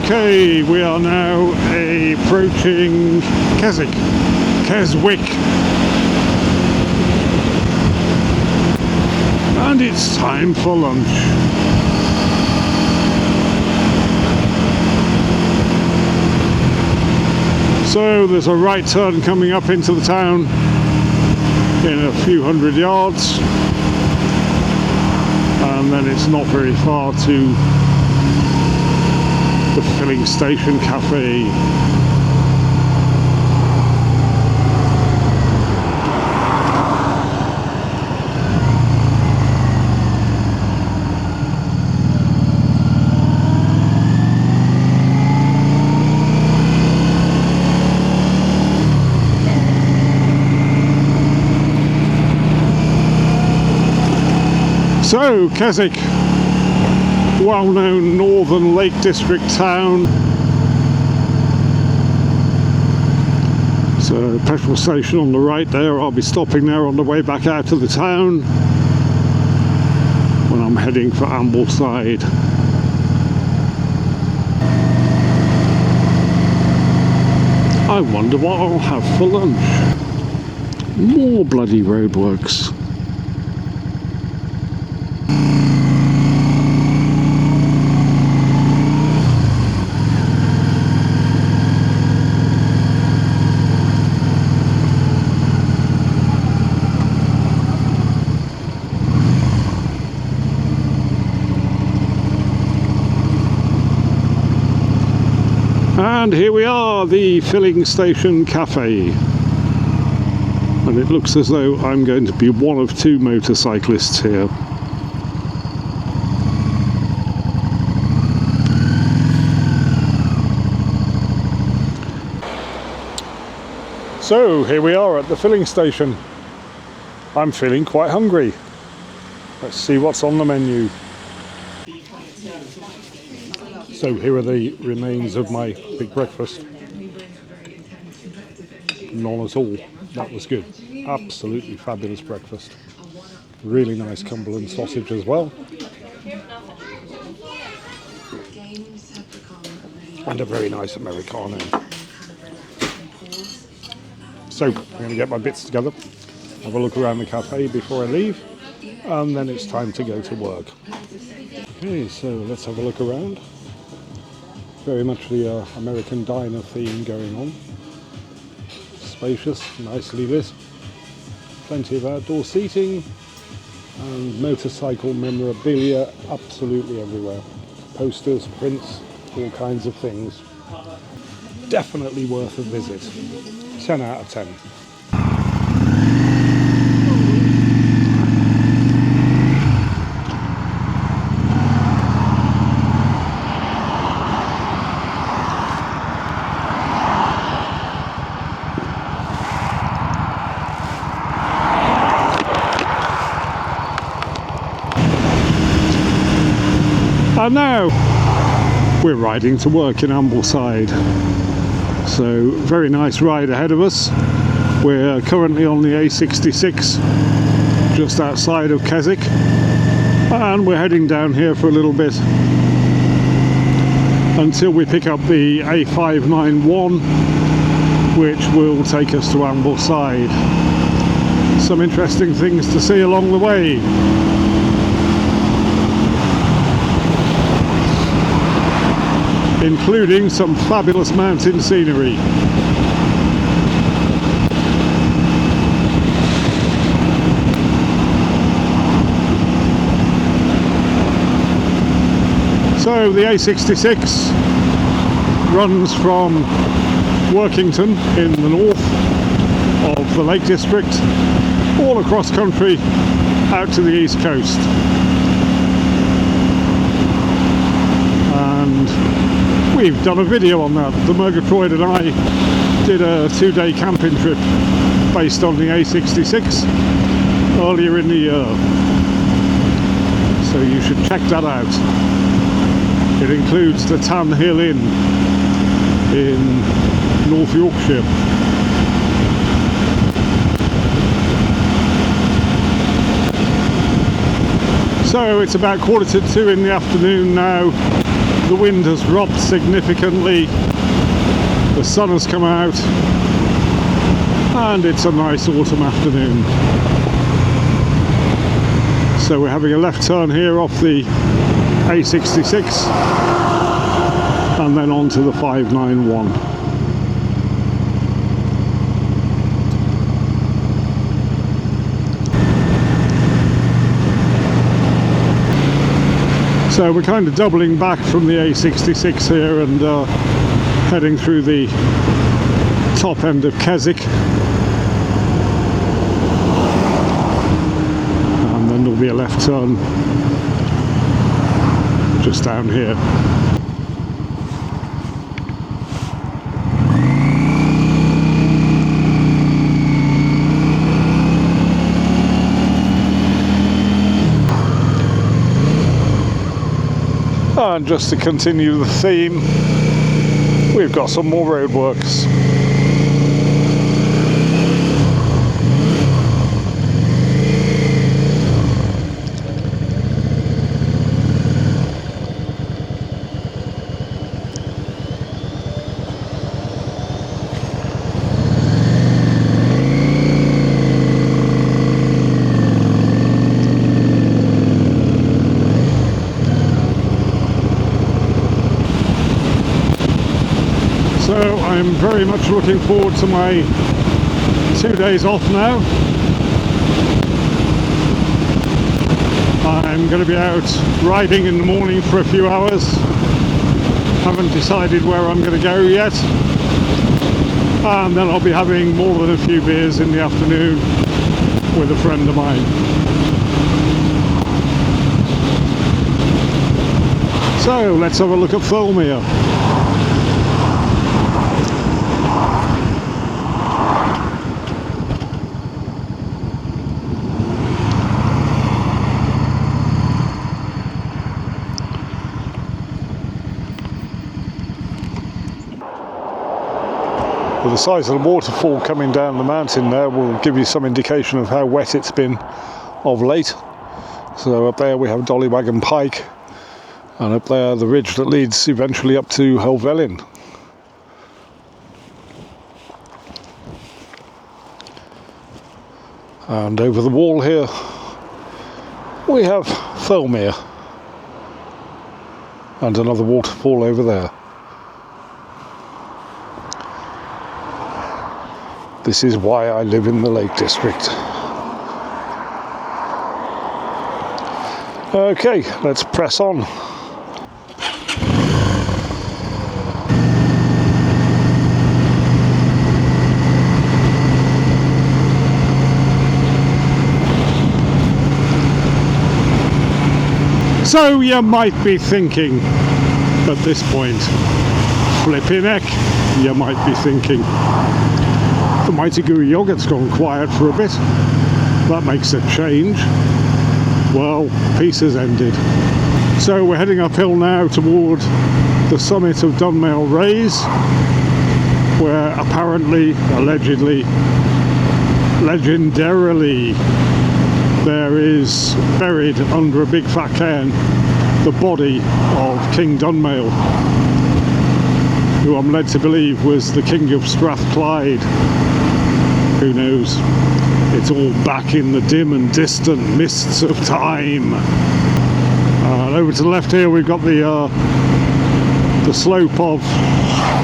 Okay, we are now approaching Keswick, and it's time for lunch. So there's a right turn coming up into the town in a few hundred yards, and then it's not very far to the filling station cafe. So, Keswick, well-known northern Lake District town. So, petrol station on the right there. I'll be stopping there on the way back out to the town when I'm heading for Ambleside. I wonder what I'll have for lunch. More bloody roadworks. And here we are, the filling station cafe. And it looks as though I'm going to be one of two motorcyclists here. So here we are at the filling station. I'm feeling quite hungry. Let's see what's on the menu. So here are the remains of my big breakfast. None at all. That was good. Absolutely fabulous breakfast. Really nice Cumberland sausage as well. And a very nice Americano. So I'm going to get my bits together, have a look around the cafe before I leave, and then it's time to go to work. Okay, so let's have a look around. Very much the American diner theme going on. Spacious, nicely lit. Plenty of outdoor seating and motorcycle memorabilia absolutely everywhere. Posters, prints, all kinds of things. Definitely worth a visit. 10 out of 10. And now we're riding to work in Ambleside. So very nice ride ahead of us. We're currently on the A66 just outside of Keswick, and we're heading down here for a little bit until we pick up the A591, which will take us to Ambleside. Some interesting things to see along the way. Including some fabulous mountain scenery. So the A66 runs from Workington in the north of the Lake District all across country out to the east coast. And we've done a video on that. The Murgatroyd and I did a 2-day camping trip based on the A66 earlier in the year. So you should check that out. It includes the Tan Hill Inn in North Yorkshire. So it's about 1:45 in the afternoon now, The wind has dropped significantly, the sun has come out, and it's a nice autumn afternoon. So we're having a left turn here off the A66 and then on to the 591. So we're kind of doubling back from the A66 here and heading through the top end of Keswick. And then there'll be a left turn just down here. And just to continue the theme, we've got some more roadworks. So I'm very much looking forward to my 2 days off now. I'm going to be out riding in the morning for a few hours. Haven't decided where I'm going to go yet. And then I'll be having more than a few beers in the afternoon with a friend of mine. So let's have a look at Thirlmere. Well, the size of the waterfall coming down the mountain there will give you some indication of how wet it's been of late. So up there we have Dollywagon Pike, and up there the ridge that leads eventually up to Helvellyn. And over the wall here we have Thirlmere and another waterfall over there. This is why I live in the Lake District. Okay, let's press on. So you might be thinking at this point, flipping heck, you might be thinking, the Mighty Gooey Yogurt's gone quiet for a bit. That makes a change. Well, peace has ended. So we're heading uphill now toward the summit of Dunmail Raise, where apparently, allegedly, legendarily, there is buried under a big fat cairn the body of King Dunmail, who I'm led to believe was the King of Strathclyde. Who knows? It's all back in the dim and distant mists of time. Over to the left here we've got the slope of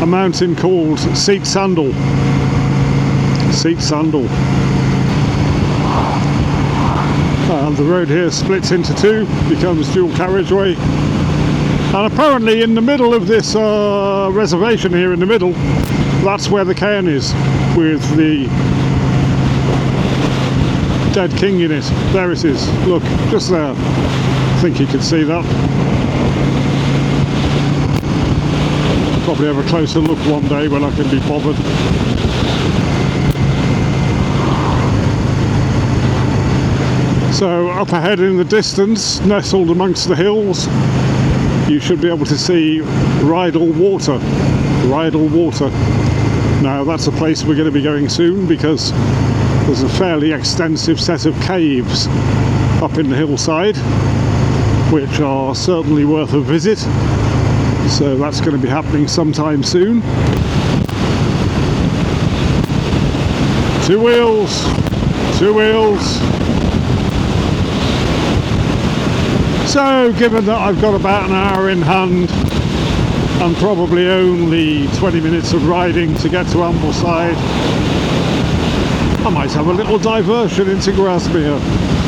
a mountain called Seat Sandal. Seat Sandal. And the road here splits into two, becomes dual carriageway. And apparently in the middle of this reservation here in the middle, that's where the cairn is, with the dead king in it. There it is. Look, just there. I think you can see that. Probably have a closer look one day when I can be bothered. So up ahead in the distance, nestled amongst the hills, you should be able to see Rydal Water. Rydal Water. Now that's a place we're going to be going soon, because there's a fairly extensive set of caves up in the hillside, which are certainly worth a visit. So that's going to be happening sometime soon. Two wheels, two wheels. So given that I've got about an hour in hand and probably only 20 minutes of riding to get to Ambleside, I might have a little diversion into Grasmere.